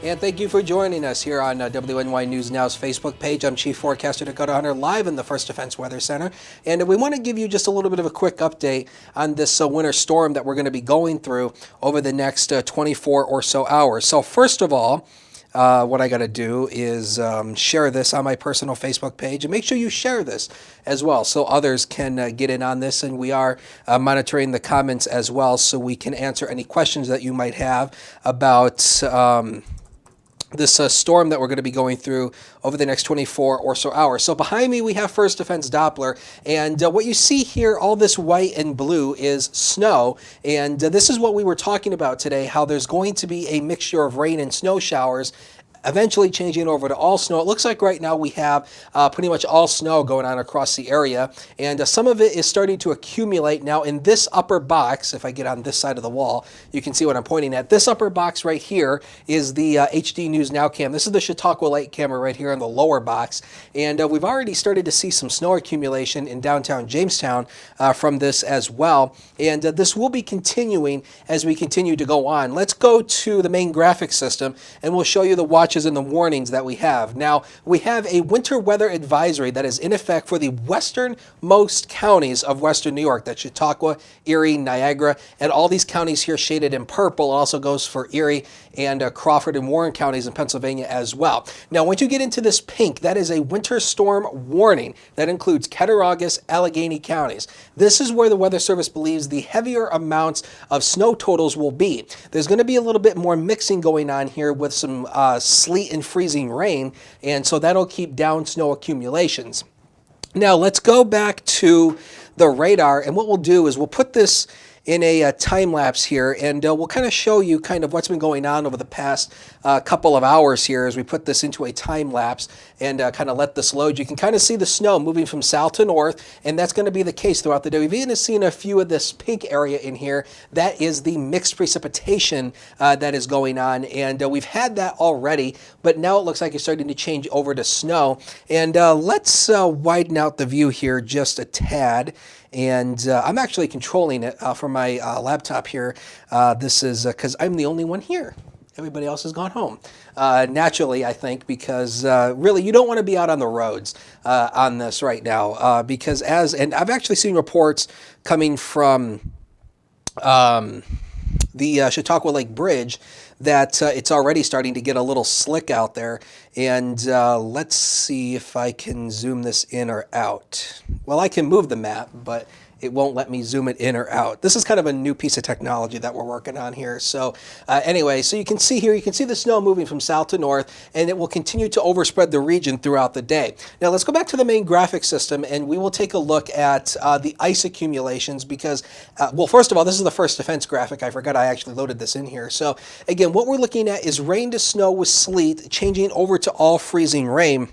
And thank you for joining us here on WNY News Now's Facebook page. I'm Chief Forecaster Dakota Hunter, live in the First Defense Weather Center. And we want to give you just a little bit of a quick update on this winter storm that we're going to be going through over the next 24 or so hours. So first of all, what I got to do is share this on my personal Facebook page, and make sure you share this as well so others can get in on this. And we are monitoring the comments as well, so we can answer any questions that you might have about this storm that we're going to be going through over the next 24 or so hours. So behind me, we have First Defense Doppler, and what you see here, all this white and blue, is snow. And this is what we were talking about today, how there's going to be a mixture of rain and snow showers, eventually changing over to all snow. It looks like right now we have pretty much all snow going on across the area, and some of it is starting to accumulate. Now in this upper box, if I get on this side of the wall, you can see what I'm pointing at. This upper box right here is the HD News Now cam. This is the Chautauqua Lake camera right here in the lower box, and we've already started to see some snow accumulation in downtown Jamestown from this as well, and this will be continuing as we continue to go on. Let's go to the main graphic system, and we'll show you the watches and the warnings that we have. Now, we have a winter weather advisory that is in effect for the westernmost counties of western New York. That's Chautauqua, Erie, Niagara, and all these counties here shaded in purple. It also goes for Erie and Crawford and Warren counties in Pennsylvania as well. Now, once you get into this pink, that is a winter storm warning. That includes Cattaraugus, Allegheny counties. This is where the Weather Service believes the heavier amounts of snow totals will be. There's going to be a little bit more mixing going on here with some sleet and freezing rain, and so that'll keep down snow accumulations. Now let's go back to the radar, and what we'll do is we'll put this in a time lapse here, and we'll kind of show you kind of what's been going on over the past couple of hours here as we put this into a time lapse and kind of let this load. You can kind of see the snow moving from south to north, and that's going to be the case throughout the day. We've even seen a few of this pink area in here. That is the mixed precipitation that is going on, and we've had that already, but now it looks like it's starting to change over to snow. And let's widen out the view here just a tad. And I'm actually controlling it from my laptop here. This is because I'm the only one here. Everybody else has gone home. Naturally, I think, because really you don't want to be out on the roads on this right now. Because and I've actually seen reports coming from the Chautauqua Lake Bridge that it's already starting to get a little slick out there. And let's see if I can zoom this in or out. Well, I can move the map, but it won't let me zoom it in or out. This is kind of a new piece of technology that we're working on here. So anyway, so you can see here, you can see the snow moving from south to north, and it will continue to overspread the region throughout the day. Now let's go back to the main graphic system, and we will take a look at the ice accumulations because, well, first of all, this is the First Defense graphic. I forgot I actually loaded this in here. So again, what we're looking at is rain to snow with sleet changing over to all freezing rain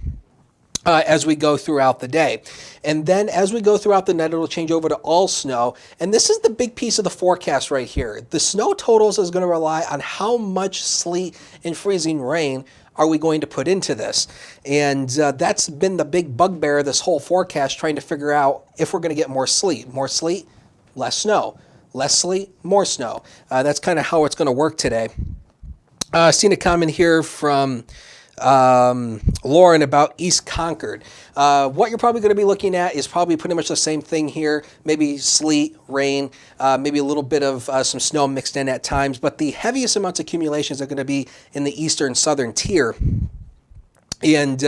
as we go throughout the day. And then as we go throughout the night, it'll change over to all snow. And this is the big piece of the forecast right here. The snow totals is going to rely on how much sleet and freezing rain are we going to put into this. And that's been the big bugbear of this whole forecast, trying to figure out if we're going to get more sleet. More sleet, less snow. Less sleet, more snow. That's kind of how it's going to work today. Seen a comment here from Lauren about East Concord. What you're probably going to be looking at is probably pretty much the same thing here. Maybe sleet, rain, maybe a little bit of some snow mixed in at times, but the heaviest amounts of accumulations are going to be in the eastern southern tier. And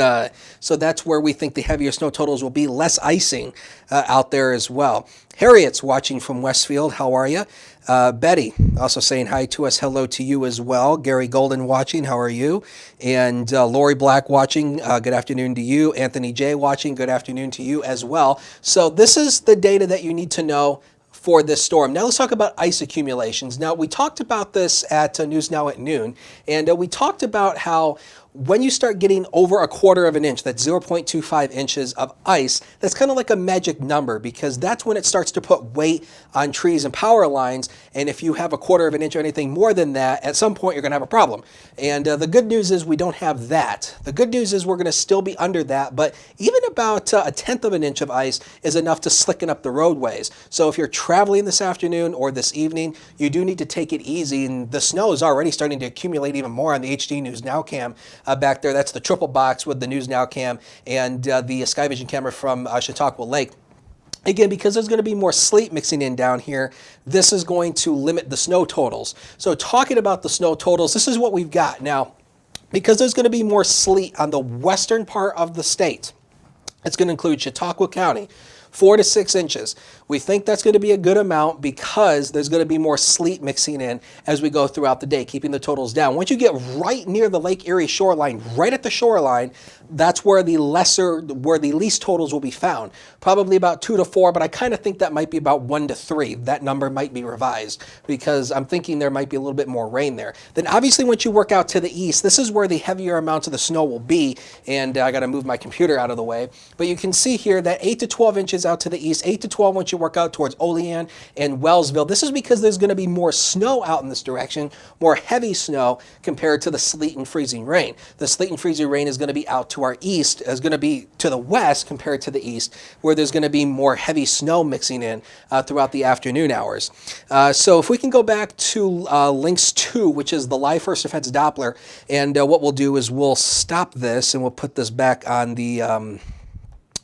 so that's where we think the heavier snow totals will be. Less icing out there as well. Harriet's watching from Westfield. How are you? Betty also saying hi to us. Hello to you as well. Gary Golden watching. How are you? And Lori Black watching. Good afternoon to you. Anthony J watching. Good afternoon to you as well. So this is the data that you need to know for this storm. Now let's talk about ice accumulations. Now we talked about this at News Now at noon, and we talked about how when you start getting over a quarter of an inch, that's 0.25 inches of ice, that's kind of like a magic number, because that's when it starts to put weight on trees and power lines. And if you have a quarter of an inch or anything more than that, at some point you're going to have a problem. And the good news is we don't have that. The good news is we're going to still be under that, but even about a tenth of an inch of ice is enough to slicken up the roadways. So if you're traveling this afternoon or this evening, you do need to take it easy. And the snow is already starting to accumulate even more on the HD News Now cam back there. That's the triple box with the News Now cam and the Sky Vision camera from Chautauqua Lake. Again, because there's going to be more sleet mixing in down here, this is going to limit the snow totals. So talking about the snow totals, this is what we've got. Now, because there's going to be more sleet on the western part of the state, it's going to include Chautauqua County, 4 to 6 inches. We think that's going to be a good amount because there's going to be more sleet mixing in as we go throughout the day, keeping the totals down. Once you get right near the Lake Erie shoreline, right at the shoreline, that's where the least totals will be found. Probably about 2 to 4, but I kind of think that might be about 1 to 3. That number might be revised because I'm thinking there might be a little bit more rain there. Then obviously once you work out to the east, this is where the heavier amounts of the snow will be, and I got to move my computer out of the way. But you can see here that 8 to 12 inches out to the east, 8 to 12 once you work out towards Olean and Wellsville. This is because there's going to be more snow out in this direction, more heavy snow compared to the sleet and freezing rain. The sleet and freezing rain is going to be out to our east, is going to be to the west compared to the east, where there's going to be more heavy snow mixing in throughout the afternoon hours. So if we can go back to Lynx 2, which is the live first defense Doppler, and what we'll do is we'll stop this and we'll put this back on the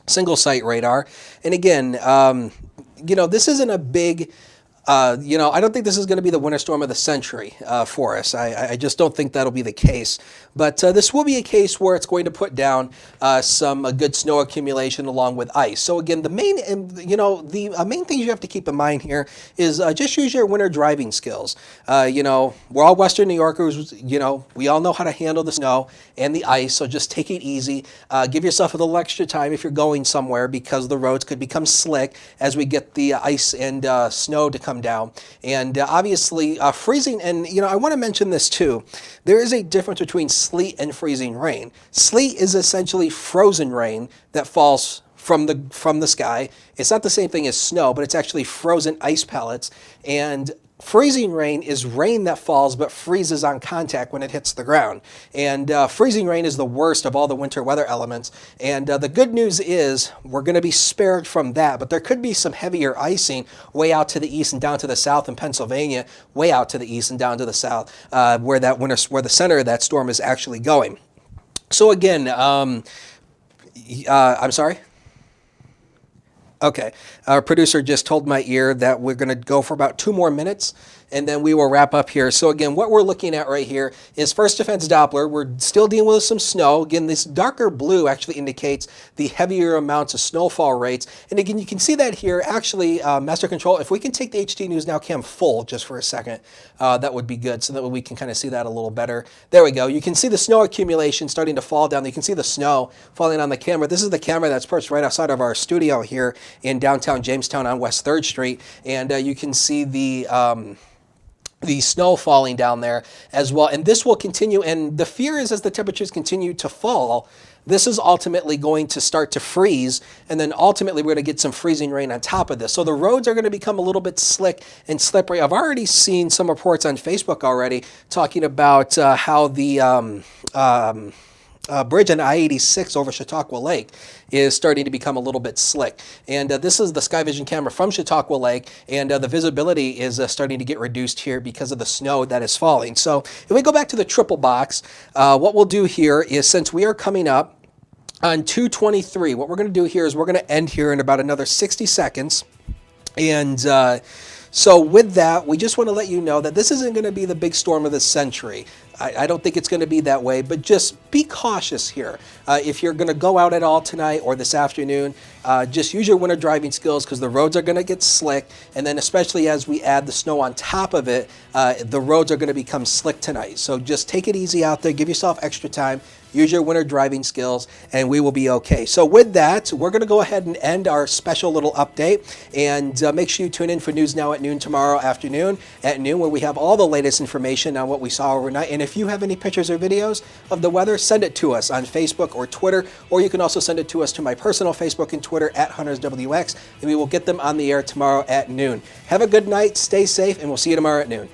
single site radar. And again, this isn't a big, I don't think this is going to be the winter storm of the century for us. I just don't think that'll be the case. But this will be a case where it's going to put down some good snow accumulation along with ice. So again, the main things you have to keep in mind here is just use your winter driving skills. We're all Western New Yorkers. We all know how to handle the snow and the ice. So just take it easy. Give yourself a little extra time if you're going somewhere, because the roads could become slick as we get the ice and snow to come down. And obviously freezing, and I want to mention this too. There is a difference between sleet and freezing rain. Sleet is essentially frozen rain that falls from the sky. It's not the same thing as snow, but it's actually frozen ice pellets. And freezing rain is rain that falls but freezes on contact when it hits the ground. And freezing rain is the worst of all the winter weather elements. And the good news is we're going to be spared from that, but there could be some heavier icing way out to the east and down to the south in Pennsylvania, way out to the east and down to the south, where the center of that storm is actually going. So again, I'm sorry? Okay, our producer just told my ear that we're going to go for about 2 more minutes, and then we will wrap up here. So again, what we're looking at right here is First Defense Doppler. We're still dealing with some snow. Again, this darker blue actually indicates the heavier amounts of snowfall rates. And again, you can see that here. Actually, Master Control, if we can take the HD News Now cam full just for a second, that would be good, so that we can kind of see that a little better. There we go. You can see the snow accumulation starting to fall down. You can see the snow falling on the camera. This is the camera that's perched right outside of our studio here in downtown Jamestown on West 3rd Street. And you can see the snow falling down there as well. And this will continue. And the fear is as the temperatures continue to fall, this is ultimately going to start to freeze. And then ultimately we're going to get some freezing rain on top of this. So the roads are going to become a little bit slick and slippery. I've already seen some reports on Facebook already talking about how the bridge on I-86 over Chautauqua Lake is starting to become a little bit slick. And this is the Sky Vision camera from Chautauqua Lake, and the visibility is starting to get reduced here because of the snow that is falling. So if we go back to the triple box, what we'll do here is, since we are coming up on 2:23, what we're going to do here is we're going to end here in about another 60 seconds. And so with that, we just want to let you know that this isn't going to be the big storm of the century. I don't think it's going to be that way, but just be cautious here. If you're going to go out at all tonight or this afternoon, just use your winter driving skills, because the roads are going to get slick. And then especially as we add the snow on top of it, the roads are going to become slick tonight. So just take it easy out there. Give yourself extra time. Use your winter driving skills, and we will be okay. So with that, we're going to go ahead and end our special little update. And make sure you tune in for News Now at noon tomorrow afternoon at noon, where we have all the latest information on what we saw overnight. And if if you have any pictures or videos of the weather, send it to us on Facebook or Twitter, or you can also send it to us to my personal Facebook and Twitter at HuntersWX, and we will get them on the air tomorrow at noon. Have a good night, stay safe, and we'll see you tomorrow at noon.